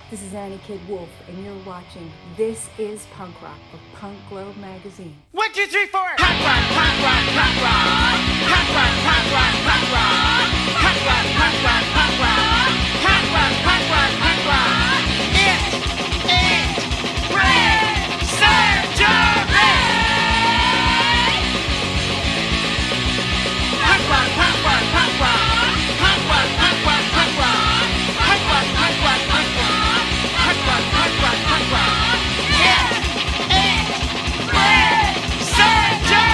This is Annie Kid Wolf, and you're watching This Is Punk Rock of Punk Globe Magazine. 1, 2, 3, 4. Punk rock, punk rock, punk rock. Punk rock, punk rock, punk rock. Punk rock, punk rock, punk rock. Punk rock, punk rock, punk rock. It ain't brain surgery. Punk rock, punk rock, punk rock. Punk rock, punk rock, punk rock. Punk rock, punk rock, punk rock. Punk rock, punk rock, punk rock. It ain't brain surgery.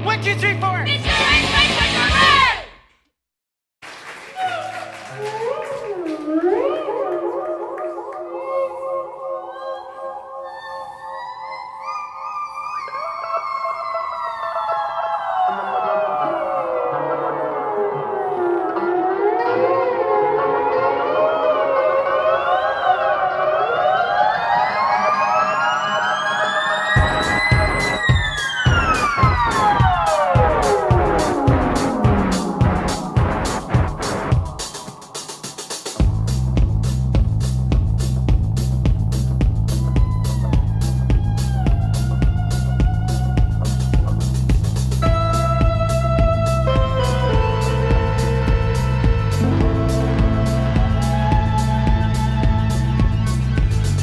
1, 2, 3, 4.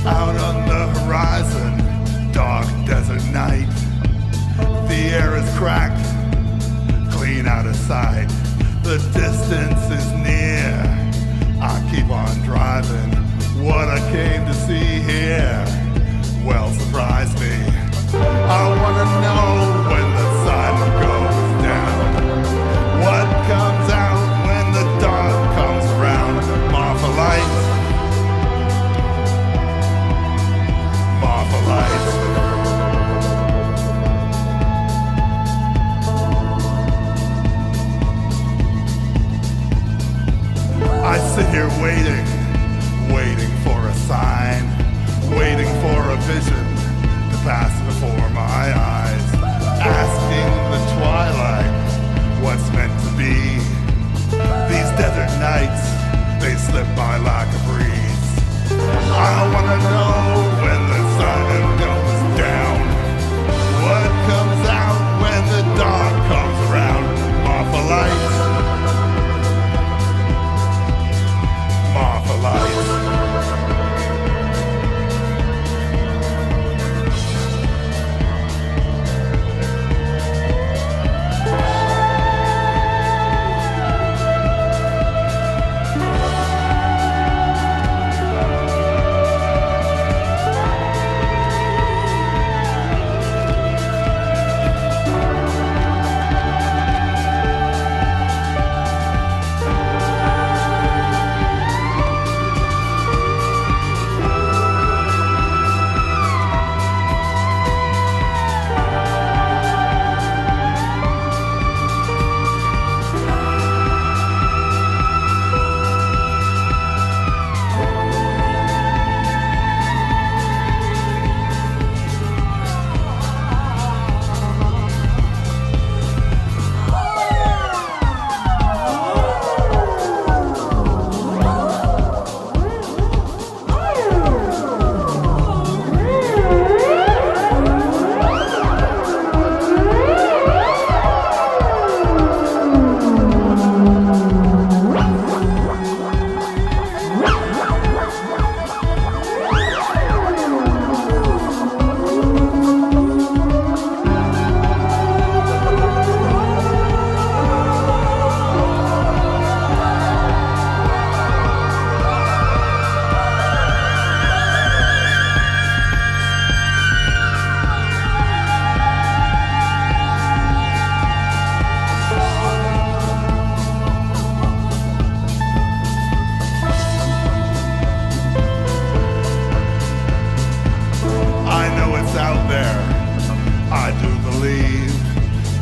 Out on the horizon, dark desert night. The air is cracked, clean out of sight. The distance is near. I keep on driving. What I came to see here, well, surprised me. I wanna know when the sun goes down. What comes out when the dark comes around? Marfa lights. I sit here waiting for a sign, waiting for a vision to pass before my eyes, asking the twilight what's meant to be. These desert nights, they slip by like a breeze. I wanna know when the sun goes down, what comes out when the dark comes around. Marfa lights, Marfa lights.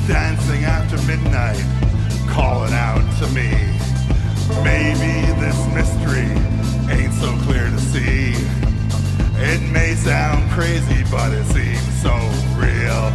Dancing after midnight, calling out to me. Maybe this mystery ain't so clear to see. It may sound crazy, but it seems so real.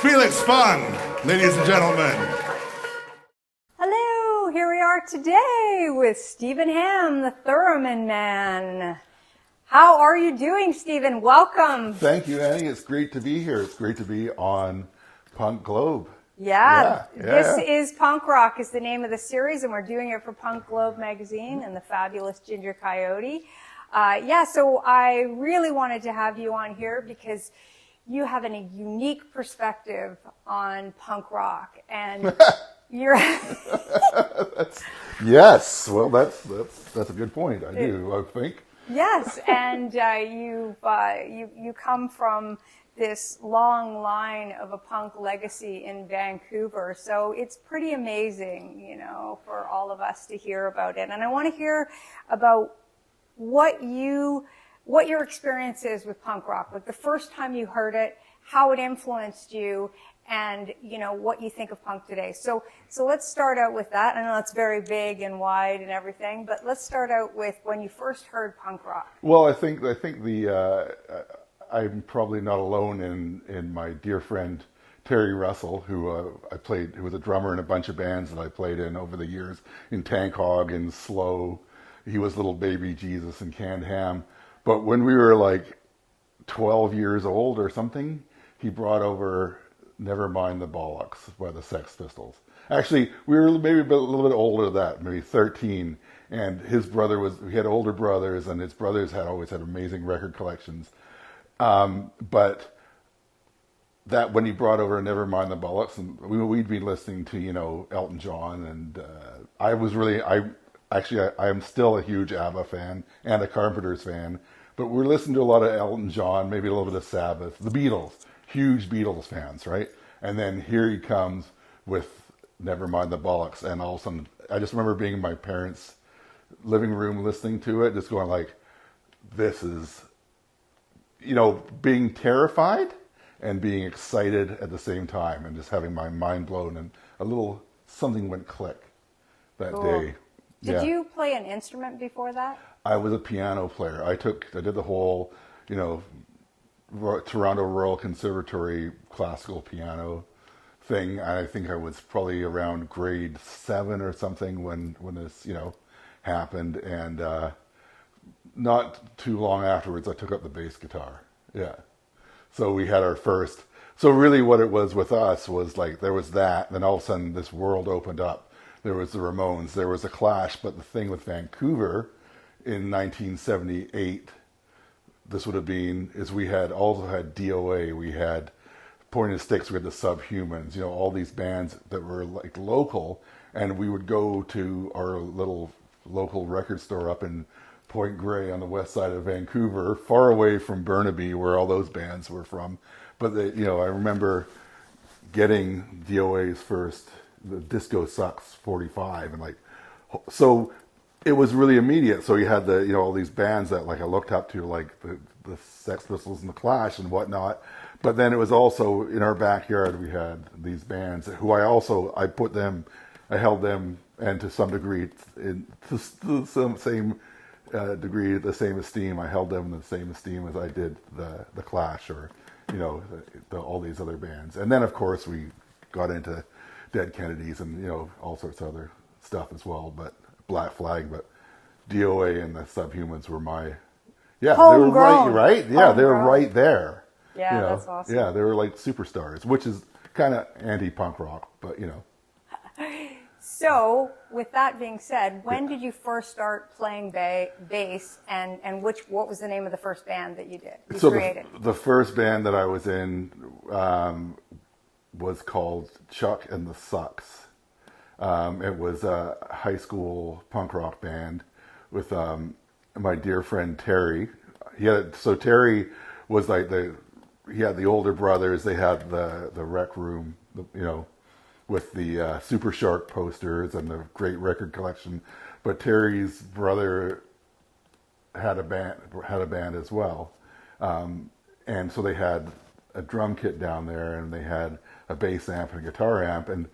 Felix Fung, ladies and gentlemen. Hello, here we are today with Stephen HAMM, the Theremin Man. How are you doing, Stephen? Welcome. Thank you, Annie. It's great to be here. It's great to be on Punk Globe. Yeah, Yeah, this yeah. is Punk Rock is the name of the series, and we're doing it for Punk Globe magazine and the fabulous Ginger Coyote. So I really wanted to have you on here because you have a unique perspective on punk rock, and you're Yes. Well, that's a good point. I do. I think. yes, and you come from this long line of a punk legacy in Vancouver, so it's pretty amazing, for all of us to hear about it. And I want to hear about what your experience is with punk rock, like the first time you heard it, how it influenced you, and what you think of punk today. So let's start out with that. I know it's very big and wide and everything, but let's start out with when you first heard punk rock. Well, I think I'm probably not alone in my dear friend Terry Russell, who who was a drummer in a bunch of bands that I played in over the years, in Tank Hog and Slow. He was Little Baby Jesus and Canned Ham. But when we were like 12 years old or something, he brought over Never Mind the Bollocks by the Sex Pistols. Actually, we were maybe a little bit older than that, maybe 13. And his brother he had older brothers, and his brothers had always had amazing record collections. But that when he brought over Never Mind the Bollocks, and we'd be listening to, Elton John, and I am still a huge ABBA fan and a Carpenters fan, but we're listening to a lot of Elton John, maybe a little bit of Sabbath, the Beatles, huge Beatles fans, right? And then here he comes with Never Mind the Bollocks, and all of a sudden, I just remember being in my parents' living room listening to it, just going like, this is, being terrified and being excited at the same time, and just having my mind blown, and a little something went click that day. Did you play an instrument before that? I was a piano player. I did the whole, Toronto Royal Conservatory classical piano thing. I think I was probably around grade 7 or something when this, happened. And not too long afterwards, I took up the bass guitar. Yeah. So we had our first. So really what it was with us was like there was that. Then all of a sudden this world opened up. There was the Ramones, there was a Clash, but the thing with Vancouver in 1978, this would have been, is we also had DOA, we had Pointed Sticks, we had the Subhumans, all these bands that were like local, and we would go to our little local record store up in Point Grey on the west side of Vancouver, far away from Burnaby, where all those bands were from. But I remember getting DOA's first, the Disco Sucks 45, and so it was really immediate. So you had all these bands that I looked up to, like the Sex Pistols and the Clash and whatnot. But then it was also in our backyard we had these bands who I held them, and to some degree, to some same degree, the same esteem. I held them in the same esteem as I did the Clash or all these other bands. And then of course we got into Dead Kennedys and all sorts of other stuff as well, but Black Flag, but DOA and the Subhumans were my they were right they were right there. That's awesome. Yeah, they were like superstars, which is kind of anti-punk rock, but So with that being said, when did you first start playing bass, and what was the name of the first band that you created? The first band that I was in was called Chuck and the Sucks. It was a high school punk rock band with my dear friend Terry. Terry was like he had the older brothers. They had the rec room, with the Super Shark posters and the great record collection. But Terry's brother had a band as well, and so they had a drum kit down there, and they had a bass amp and a guitar amp, and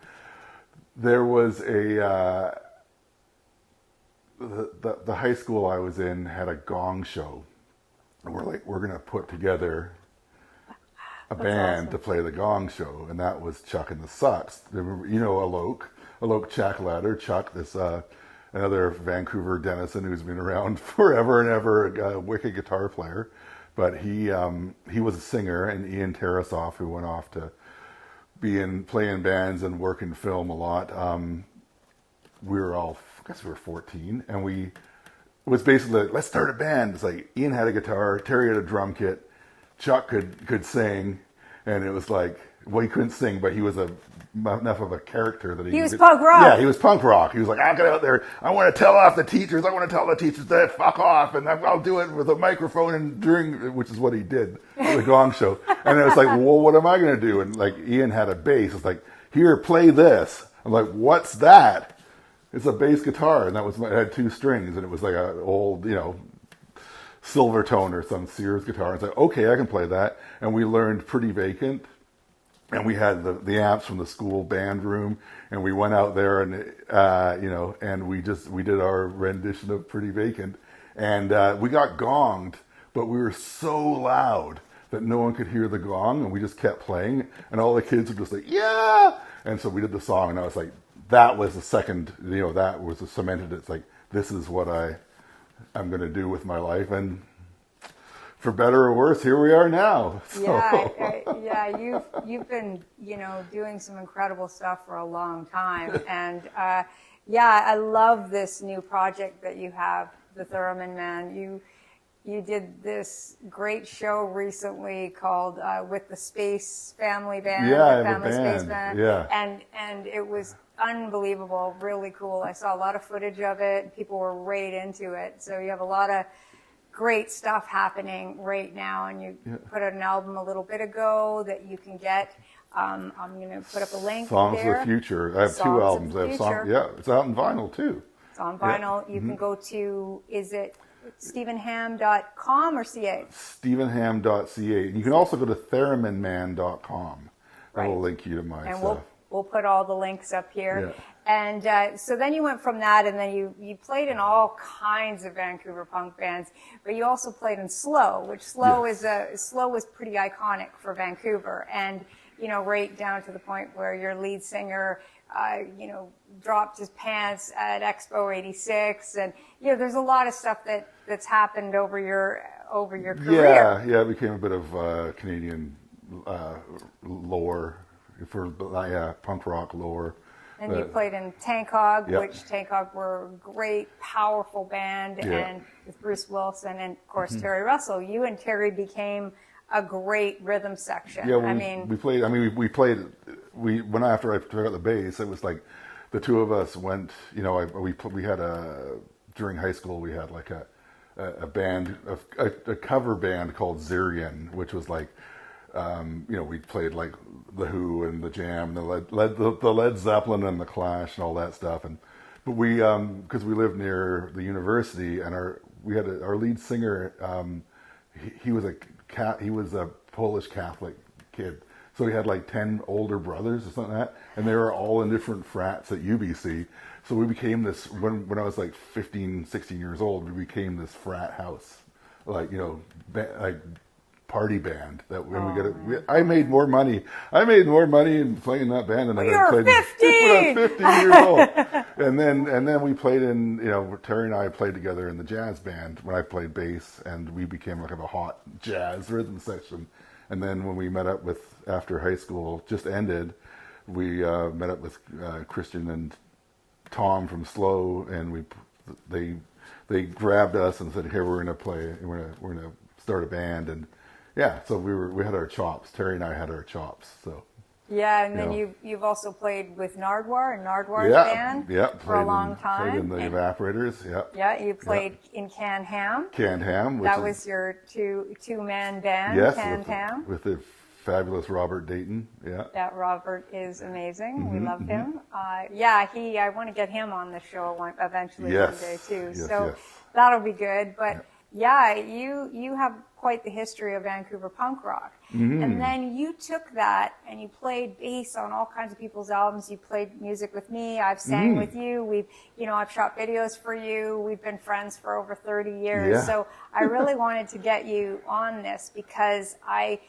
there was the high school I was in had a gong show, and we're going to put together a band awesome. to play the Gong Show, and that was Chuck and the Sucks. You know Alok Chackladder, Chuck, this another Vancouver Denison who's been around forever and ever, a wicked guitar player. But he was a singer, and Ian Tarasoff, who went off to play in bands and work in film a lot. We were all, I guess we were 14, and it was basically like, let's start a band. It's like Ian had a guitar, Terry had a drum kit, Chuck could sing, and it was like, well, he couldn't sing, but he was enough of a character that He was punk rock. Yeah, he was punk rock. He was like, I'll get out there. I want to tell off the teachers. I want to tell the teachers to fuck off, and I'll do it with a microphone and which is what he did at the Gong Show. And it was like, well, what am I going to do? And like Ian had a bass. It's like, here, play this. I'm like, what's that? It's a bass guitar, and it had 2 strings, and it was like an old, Silvertone or some Sears guitar. It's like, okay, I can play that. And we learned Pretty Vacant, and we had the amps from the school band room, and we went out there and and we did our rendition of Pretty Vacant, and we got gonged, but we were so loud that no one could hear the gong, and we just kept playing, and all the kids were just like, yeah. And so we did the song, and I was like, that was the second, that was the cemented. It's like, this is what I'm going to do with my life, and for better or worse, here we are now. So. Yeah, you've been, doing some incredible stuff for a long time, and I love this new project that you have, the Theremin Man. You did this great show recently called with the Space Family Band. Yeah, I have Family a Space band. Yeah, and it was unbelievable, really cool. I saw a lot of footage of it. People were right into it. So you have a lot of great stuff happening right now, and you put out an album a little bit ago that you can get. I'm going to put up a link Songs there. of the Future. I have Songs 2 albums. of the Future. It's out in vinyl too. It's on vinyl. You can go to, is it StephenHamm.com or CA? StephenHamm.ca. You can also go to TheraminMan.com. That will link you to my and stuff. We'll put all the links up here. Yeah. And so then you went from that, and then you played in all kinds of Vancouver punk bands, but you also played in Slow, which Slow was pretty iconic for Vancouver, and right down to the point where your lead singer dropped his pants at Expo '86, and there's a lot of stuff that's happened over your career. Yeah, it became a bit of Canadian lore for punk rock lore. And you played in Tank Hog, Yep. which Tank Hog were a great, powerful band, and with Bruce Wilson and, of course, Terry Russell. You and Terry became a great rhythm section. Yeah, we played. When after I took out the bass, it was like the 2 of us went. We had during high school we had like a band, a cover band called Zirian, which was like. We played like the Who and the Jam, the Led Zeppelin and the Clash and all that stuff. But we, because we lived near the university, and our lead singer, he was a Polish Catholic kid, so he had like 10 older brothers or something like that, and they were all in different frats at UBC. So we became this when I was like 15, 16 years old. We became this frat house, like party band that when I made more money. I made more money in playing that band than I played 15! when I was 15 years old. And then we played in, Terry and I played together in the jazz band when I played bass, and we became like a hot jazz rhythm section. And then when we met up after high school just ended, we met up with Christian and Tom from Slow, and they grabbed us and said, "Here, we're gonna start a band." And yeah, so we had our chops. Terry and I had our chops. So yeah, and then you've also played with Nardwuar and Nardwuar's band for a long time. Played in the Evaporators. Yeah. Yeah, you played in Can Ham. Can Ham. That was your two-man band. Yes, Can Ham. with the fabulous Robert Dayton. Yeah. That Robert is amazing. We love him. I want to get him on the show eventually one day too. Yes, so yes. that'll be good. But Yeah, you have quite the history of Vancouver punk rock. And then you took that and you played bass on all kinds of people's albums. You played music with me. I've sang with you. I've shot videos for you. We've been friends for over 30 years. Yeah. So I really wanted to get you on this because I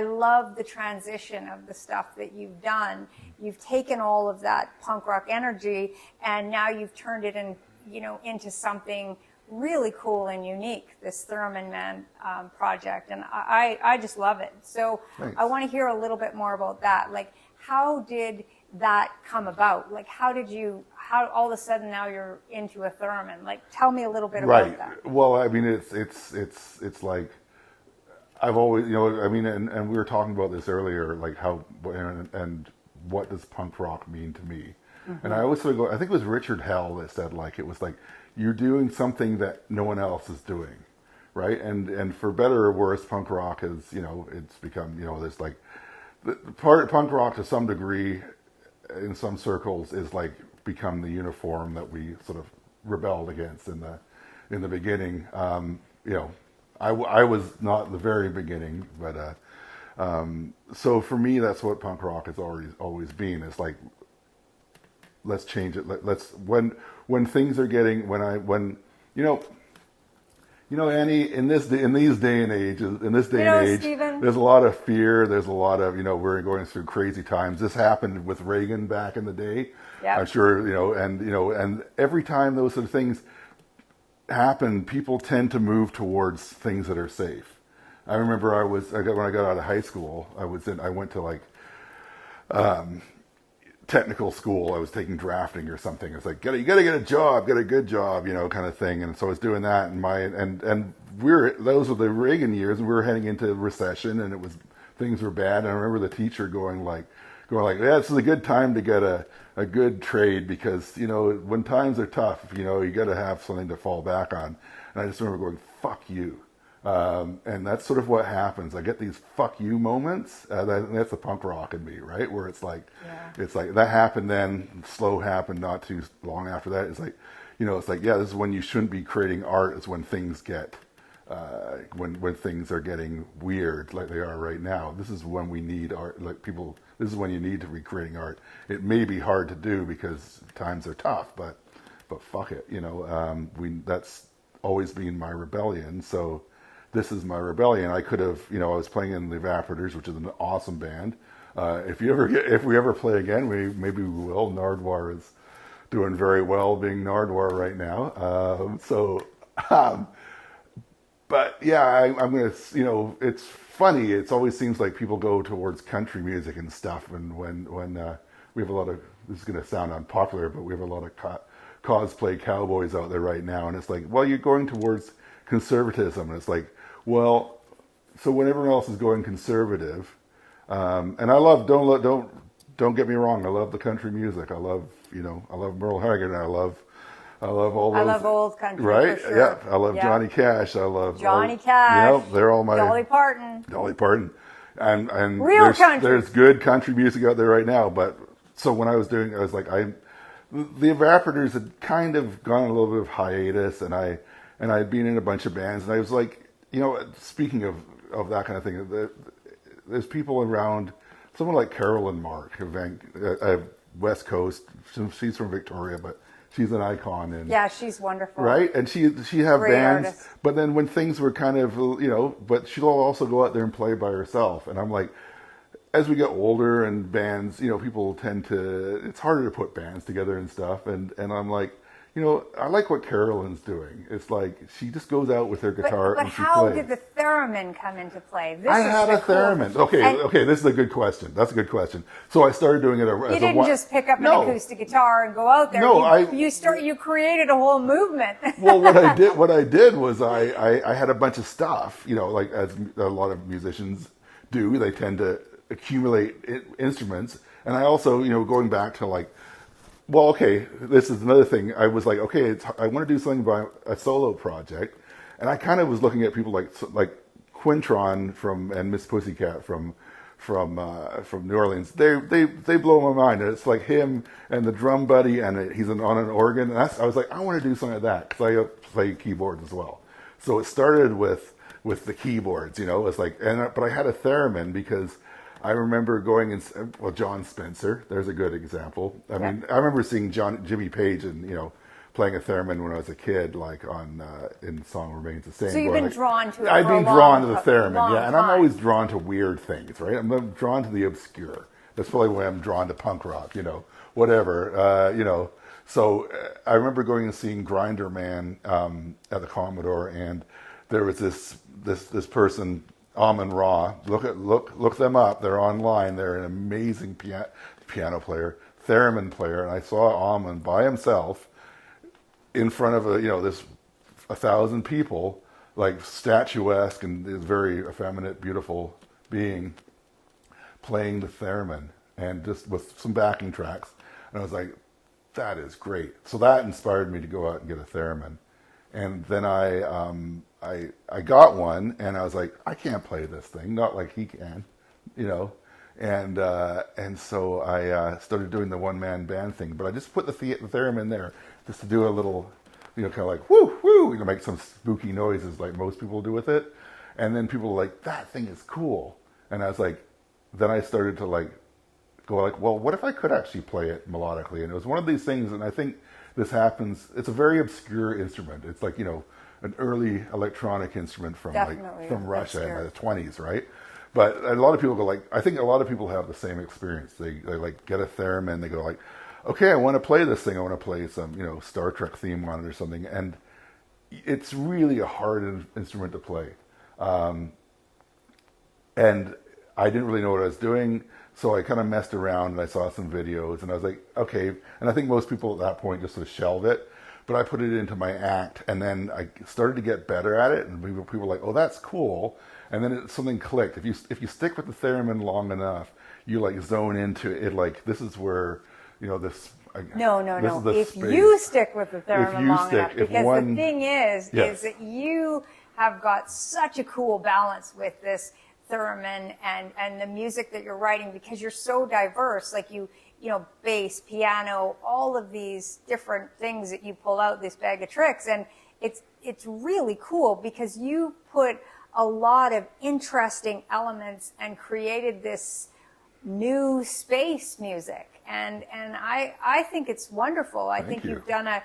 love the transition of the stuff that you've done. You've taken all of that punk rock energy and now you've turned it into something really cool and unique, this Theremin Man project. And I just love it. So Thanks. I want to hear a little bit more about that. Like, how did that come about? Like, how all of a sudden now you're into a theremin? Like, tell me a little bit about that. Well, I mean, it's like, I've always, and we were talking about this earlier, like how, and what does punk rock mean to me? And I always sort of go, I think it was Richard Hell that said, like, it was like, you're doing something that no one else is doing, right? And for better or worse, punk rock is, it's become, there's like, punk rock to some degree, in some circles, is like become the uniform that we sort of rebelled against in the beginning. I was not in the very beginning, but so for me, that's what punk rock has always been. It's like, let's change it. Let's when things are getting Annie, in this day and age, Stephen, there's a lot of fear. There's a lot of we're going through crazy times. This happened with Reagan back in the day. Yep. I'm sure and every time those sort of things happen, people tend to move towards things that are safe. I remember when I got out of high school, I went to like technical school. I was taking drafting or something. It's like, you gotta get a job, get a good job, kind of thing. And so I was doing that, and those were the Reagan years, and we were heading into recession, and things were bad. And I remember the teacher going like, yeah, this is a good time to get a good trade because when times are tough, you got to have something to fall back on. And I just remember going, fuck you. And that's sort of what happens. I get these fuck you moments. That's the punk rock in me, right? Where it's like, It's like that happened then, slow happened not too long after that. It's like, it's like, yeah, this is when you shouldn't be creating art. It's when things get, when things are getting weird like they are right now. This is when we need art, this is when you need to be creating art. It may be hard to do because times are tough, but fuck it, that's always been my rebellion. So this is my rebellion. I could have, I was playing in the Evaporators, which is an awesome band. If we ever play again, maybe we will. Nardwar is doing very well being Nardwar right now. But yeah, I'm going to, it's funny. It always seems like people go towards country music and stuff. And when we have a lot of, this is going to sound unpopular, but we have a lot of cosplay cowboys out there right now. And it's like, well, you're going towards conservatism. And it's like, well, so when everyone else is going conservative, and I love, don't get me wrong. I love the country music. I love Merle Haggard. And I love all those. I love old country, right? for sure. Yeah, I love Johnny Cash. I love Johnny Cash. They're all my Dolly Parton. And Real country. There's good country music out there right now. But so when I was like, the Evaporators had kind of gone on a little bit of hiatus, and I'd been in a bunch of bands, and I was like, speaking of that kind of thing, there's people around, someone like Carolyn Mark, West Coast. She's from Victoria, but she's an icon. And yeah, she's wonderful. Right? And she have Great bands, artist. but then when things were kind of, but she'll also go out there and play by herself. And I'm like, as we get older and bands, people tend to, it's harder to put bands together and stuff. And I'm like, I like what Carolyn's doing. It's like, she just goes out with her guitar but and she how plays. did the theremin come into play? I had a theremin. Okay, this is a good question. That's a good question. So I started doing it as you didn't just pick up an acoustic guitar and go out there. No, you created a whole movement. Well, what I did was I had a bunch of stuff, like as a lot of musicians do. They tend to accumulate instruments. And I also, going back to like, well, okay, this is another thing. I was like, okay, I want to do something by a solo project. And I kind of was looking at people like Quintron and Miss Pussycat from New Orleans. They blow my mind. And it's like him and the drum buddy, and he's on an organ. And I was like, I want to do something like that because I play keyboards as well. So it started with the keyboards, you know. It was like, but I had a theremin because I remember going and John Spencer. There's a good example. I mean, I remember seeing Jimmy Page and playing a theremin when I was a kid, like on in Song Remains the Same. So you've been drawn to it. I've been drawn to the theremin, long and I'm time. always drawn to weird things, right? I'm drawn to the obscure. That's probably why I'm drawn to punk rock, whatever, So I remember going and seeing Grinder Man at the Commodore, and there was this person, Amon Ra. Look them up. They're online. They're an amazing piano player, theremin player, and I saw Amon by himself in front of 1,000 people, like statuesque and this very effeminate, beautiful being, playing the theremin and just with some backing tracks. And I was like, that is great. So that inspired me to go out and get a theremin. And then I got one, and I was like, I can't play this thing, not like he can, And so I started doing the one-man band thing. But I just put the theremin there just to do a little, kind of like, whoo, whoo, make some spooky noises like most people do with it. And then people were like, that thing is cool. And I was like, then I started to go like, well, what if I could actually play it melodically? And it was one of these things, and I think this happens, it's a very obscure instrument. It's like, an early electronic instrument from Russia in the 20s, right? But a lot of people go like, I think a lot of people have the same experience. They like get a theremin, they go like, okay, I want to play this thing. I want to play some, Star Trek theme on it or something. And it's really a hard instrument to play. And I didn't really know what I was doing. So I kind of messed around and I saw some videos and I was like, okay. And I think most people at that point just sort of shelved it. But I put it into my act, and then I started to get better at it, and people were like, "Oh, that's cool." And then something clicked. If you stick with the theremin long enough, you like zone into it. Like this is where, this. No. This if you stick with the theremin long enough, because the thing is that you have got such a cool balance with this theremin and the music that you're writing, because you're so diverse. Like bass, piano, all of these different things that you pull out, this bag of tricks. And it's really cool because you put a lot of interesting elements and created this new space music. And I think it's wonderful. I think you've done a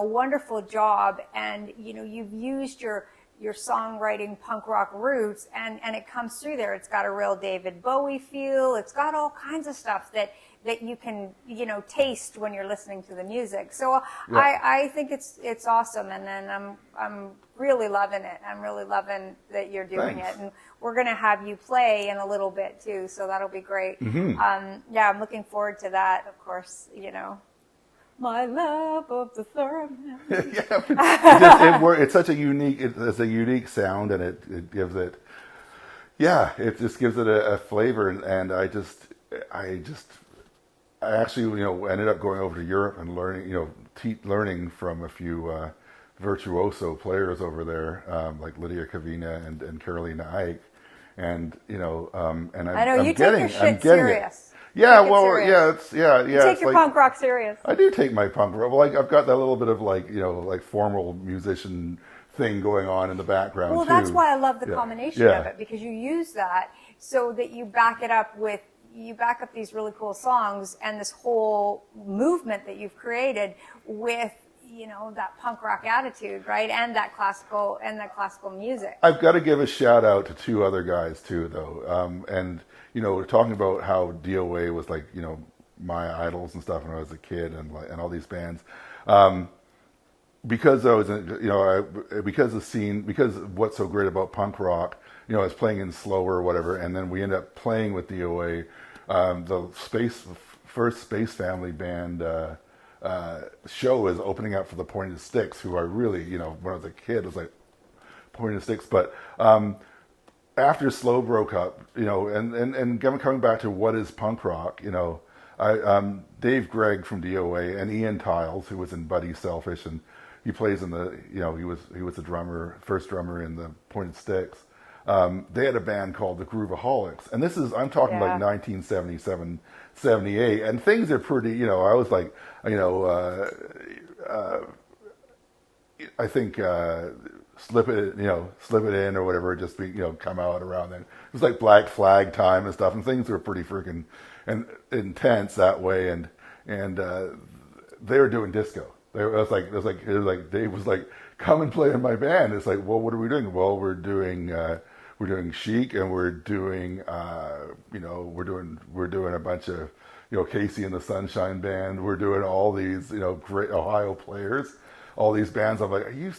wonderful job, and you've used your songwriting punk rock roots, and it comes through there. It's got a real David Bowie feel. It's got all kinds of stuff that you can taste when you're listening to the music. So I think it's awesome, and then I'm really loving it. I'm really loving that you're doing it, and we're gonna have you play in a little bit too, so that'll be great. Mm-hmm. I'm looking forward to that. Of course, my love of the theremin. It's such a unique sound, and it gives it. Yeah, it just gives it a flavor, and I actually, ended up going over to Europe and learning from a few virtuoso players over there, like Lydia Kavina and Carolina Ike, and and I know you take your shit serious. Yeah, well, serious. You take your punk rock serious. I do take my punk rock. Well, I've got that little bit of like formal musician thing going on in the background. Well, that's why I love the combination of it, because you use that so that you back up these really cool songs and this whole movement that you've created with that punk rock attitude, right? And that classical music. I've got to give a shout out to two other guys too, though. And talking about how DOA was like my idols and stuff when I was a kid, and all these bands. Because I was because the scene, because what's so great about punk rock, I was playing in slower or whatever, and then we end up playing with DOA. The first Space Family band show is opening up for the Pointed Sticks, who I really, when I was a kid, was like Pointed Sticks. But after Slow broke up, and coming back to what is punk rock, Dave Gregg from DOA and Ian Tiles, who was in Buddy Selfish, and he plays in the, he was the first drummer in the Pointed Sticks. They had a band called the Grooveaholics, and I'm talking like 1977, 78, and things are pretty, I was like, I think slip it in or whatever, just be, come out around then. It was like Black Flag time and stuff, and things were pretty freaking and intense that way, and they were doing disco. It was like Dave was like, come and play in my band. It's like, well, what are we doing? Well, we're doing chic, and we're doing we're doing a bunch of Casey and the Sunshine Band. We're doing all these great Ohio players, all these bands. I'm like, are you?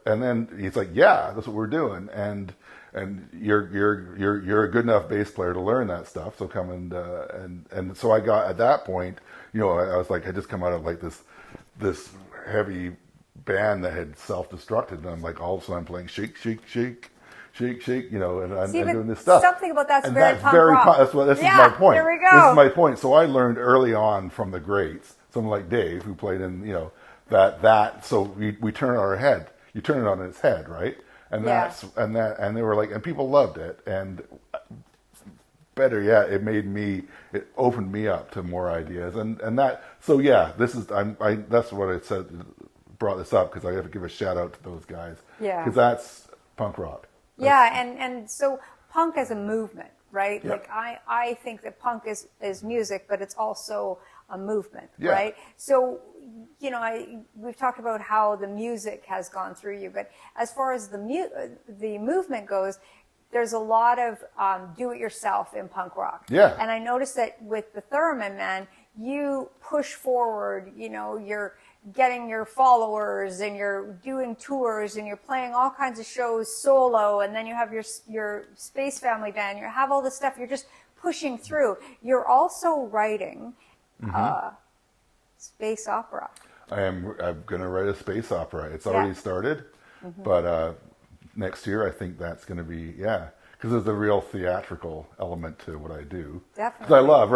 And then he's like, yeah, that's what we're doing, and you're a good enough bass player to learn that stuff. So come and so I got at that point, I was like, I just come out of like this heavy band that had self-destructed, and I'm like, all of a sudden I'm playing shake, shake, shake, shake, shake, and I'm doing this stuff. Something about that's and very that's punk very rock. this is my point. There we go. This is my point. So I learned early on from the greats, someone like Dave, who played in that. So we turn it on our head. You turn it on its head, right? And and they were like, and people loved it, and better yet, it opened me up to more ideas, and that. So yeah, this is that's what I said. Brought this up because I have to give a shout out to those guys. Yeah, because that's punk rock. And so punk as a movement, right? Yeah. Like I think that punk is music, but it's also a movement, Yeah. right? So we've talked about how the music has gone through you, but as far as the movement goes, there's a lot of do-it-yourself in punk rock. Yeah. And I noticed that with the Theremin Man, you push forward. You're getting your followers, and you're doing tours, and you're playing all kinds of shows solo, and then you have your Space Family band. You have all this stuff. You're just pushing through. You're also writing space opera. I'm going to write a space opera. It's already started, but next year I think that's going to be because there's a real theatrical element to what I do. Definitely. Because I love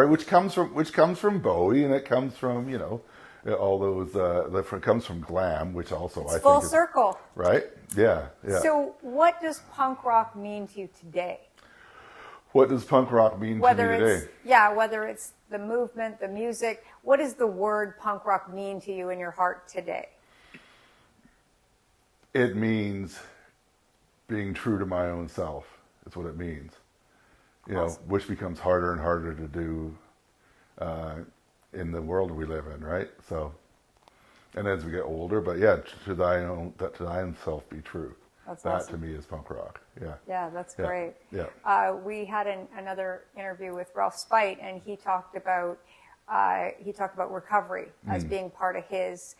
which comes from Bowie, and it comes from all those it comes from glam, which also It's I think full is, circle. right? Yeah. So what does punk rock mean to you today? What does punk rock mean to me today? Whether it's the movement, the music, what does the word punk rock mean to you in your heart today? It means being true to my own self. Is what it means. Awesome. Which becomes harder and harder to do in the world we live in, right? So, and as we get older, but to thine own self be true. That's that awesome. to me is punk rock. Yeah. Yeah, that's great. Yeah. We had another interview with Ralph Spite, and he talked about recovery as being part of his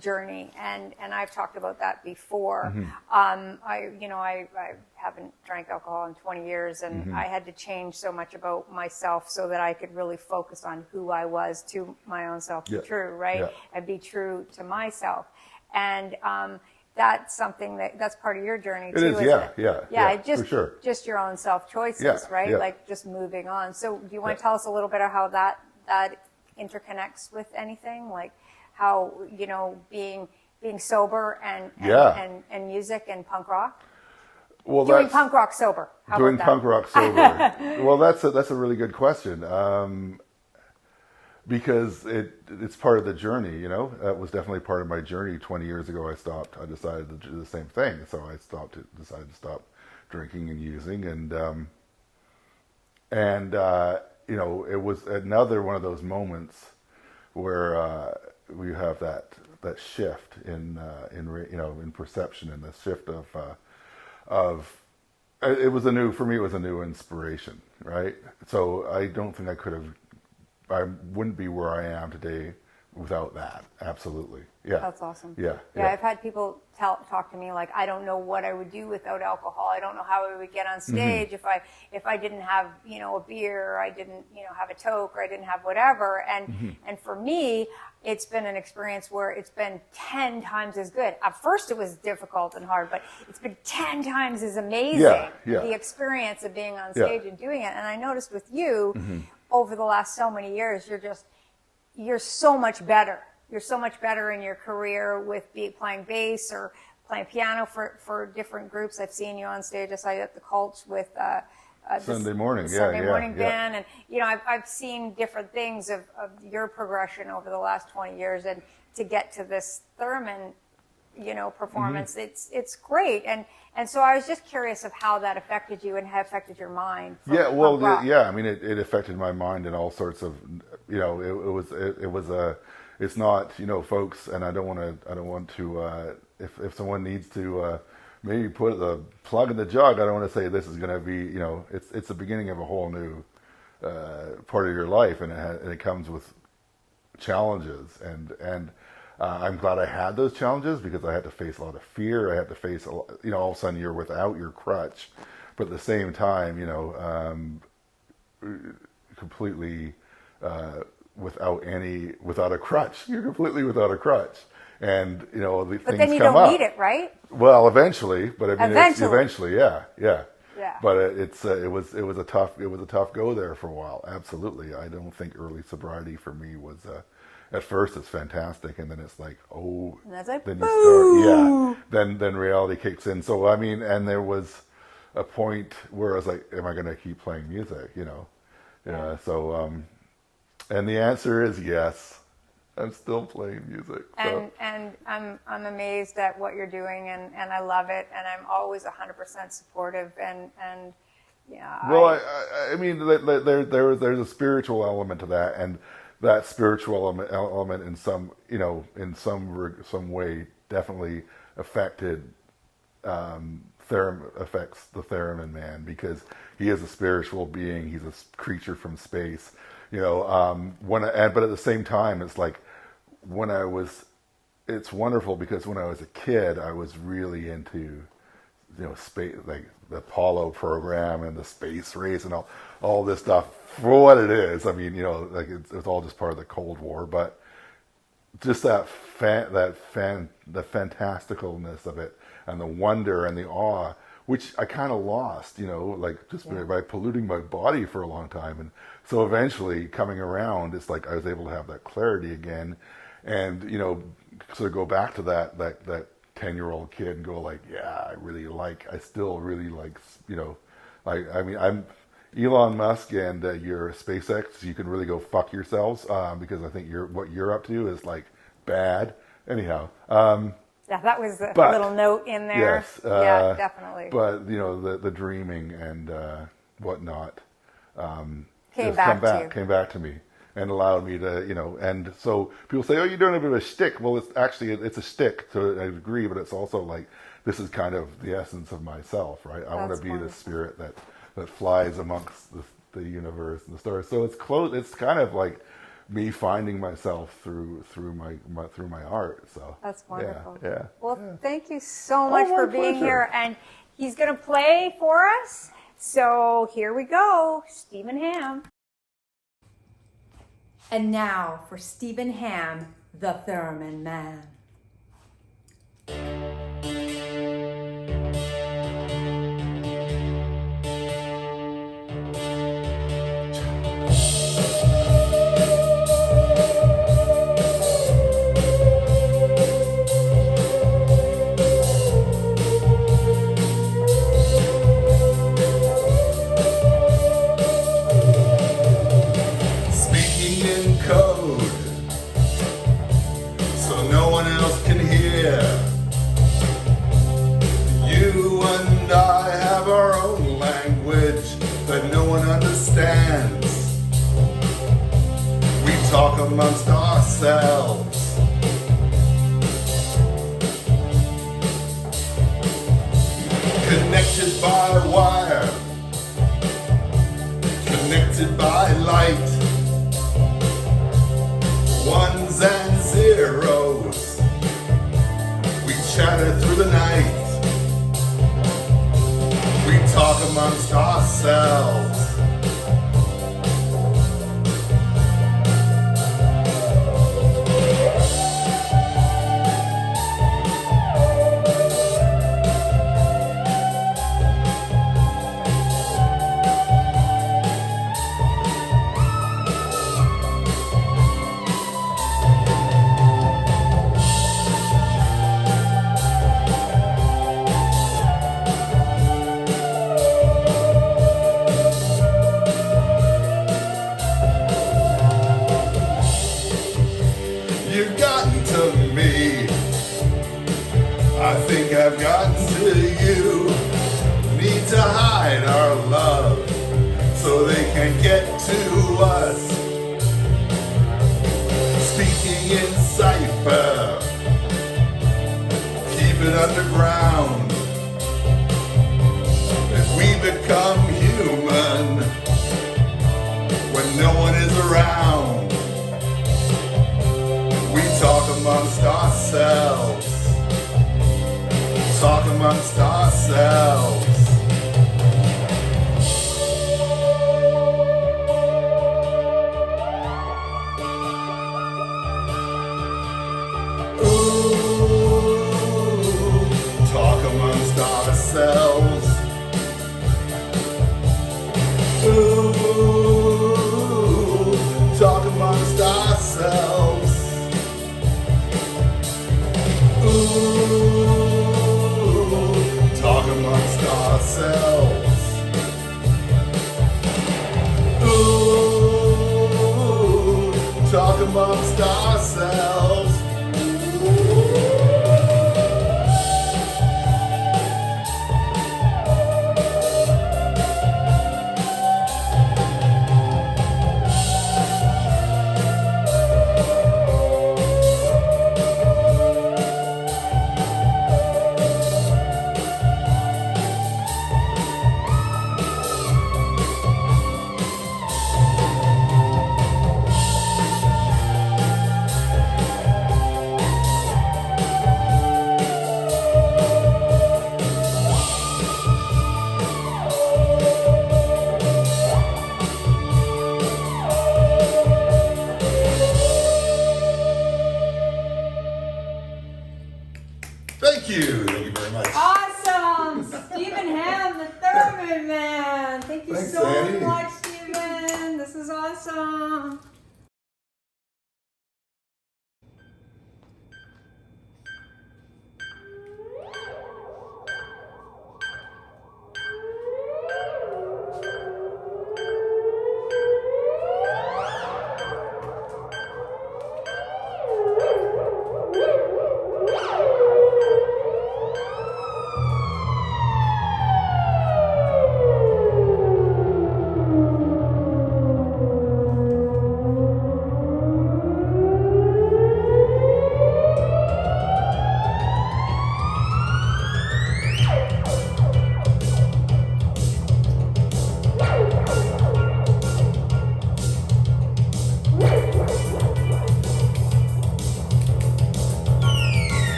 journey, and I've talked about that before. I haven't drank alcohol in 20 years, and I had to change so much about myself so that I could really focus on who I was to my own self, be true, right? Yeah. And be true to myself. And that's something that's part of your journey too, It is, isn't it? Yeah, just, for sure. Just your own self choices, Yeah, right? yeah. Like just moving on. So do you want to tell us a little bit of how that interconnects with anything? Like how, being sober and music and punk rock? Well, Doing punk rock sober. How doing about that? punk rock sober. Well, that's a really good question. Because it's part of the journey, That was definitely part of my journey. 20 years ago, I decided to do the same thing. So I decided to stop drinking and using, and it was another one of those moments where we have that shift in perception, and the shift of it was for me it was a new inspiration, right? So I don't think I wouldn't be where I am today without that. Absolutely. Yeah. That's awesome. Yeah. I've had people talk to me like, I don't know what I would do without alcohol. I don't know how I would get on stage if I didn't have, a beer, or I didn't, have a Coke, or I didn't have whatever. And for me, it's been an experience where it's been 10 times as good. At first it was difficult and hard, but it's been 10 times as amazing. Yeah. The experience of being on stage and doing it. And I noticed with you over the last so many years, you're so much better. You're so much better in your career with playing bass or playing piano for different groups. I've seen you on stage. I saw you at the Cults with Sunday morning band, and I've seen different things of your progression over the last 20 years, and to get to this Theremin performance. It's great. And so I was just curious of how that affected you and how it affected your mind. Yeah, well, punk rock. yeah. I mean, it affected my mind in all sorts of, it's not, folks, and I don't want to, if someone needs to maybe put the plug in the jug, I don't want to say this is going to be, it's the beginning of a whole new part of your life, and it comes with challenges, and I'm glad I had those challenges because I had to face a lot of fear. I had to face, all of a sudden you're without your crutch, but at the same time, completely without a crutch. You're completely without a crutch, and the But things then you come don't up. need it, right? Well, eventually, but I mean, Eventually. yeah. Yeah. But it was a tough go there for a while. Absolutely, I don't think early sobriety for me was. At first, it's fantastic, and then it's like, oh, And that's like, then boo! you start, yeah. Then reality kicks in. So I mean, and there was a point where I was like, am I going to keep playing music? Yeah. So, and the answer is yes. I'm still playing music. So. And I'm amazed at what you're doing, and I love it, and I'm always 100% supportive, and yeah. Well, I mean, there's a spiritual element to that, and that spiritual element in some way definitely affected affects the theremin man, because he is a spiritual being. He's a creature from space, but at the same time, it's like it's wonderful because when I was a kid, I was really into space, like the Apollo program and the space race and all this stuff for what it is. I mean, like it's all just part of the Cold War, but just the fantasticalness of it and the wonder and the awe, which I kind of lost, like just by polluting my body for a long time. And so eventually coming around, it's like I was able to have that clarity again, and sort of go back to that 10-year-old kid and go like, yeah, I still really like, I mean, I'm Elon Musk and your SpaceX, you can really go fuck yourselves, because I think what you're up to is like bad. Anyhow. Yeah, that was a little note in there. Yes. Yeah, definitely. But, the dreaming and whatnot Came back to me. And allowed me to, and so people say, oh, you're doing a bit of a shtick. Well, it's a shtick to a degree, but it's also like, this is kind of the essence of myself, right? I want to be the spirit that flies amongst the universe and the stars. So it's it's kind of like me finding myself through my art. So that's wonderful. Yeah. Well, thank you so much for being pleasure. here. And he's going to play for us. So here we go, Stephen Hamm. And now for Stephen Hamm, the Theremin Man. Talk amongst ourselves. Connected by wire, connected by light, ones and zeros. We chatter through the night. We talk amongst ourselves. amongst ourselves. Talk amongst ourselves. Talk amongst ourselves. Ooh, talk amongst ourselves. Ooh, talk amongst ourselves. Ooh, talk amongst ourselves. Thank you. Thank you very much. Awesome! Stephen Hamm, the Thurman Man. Thank you Thanks, so Annie. much, Stephen. This is awesome.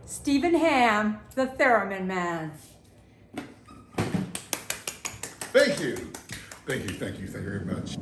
Stephen Hamm, the Theremin Man. Thank you. Thank you very much.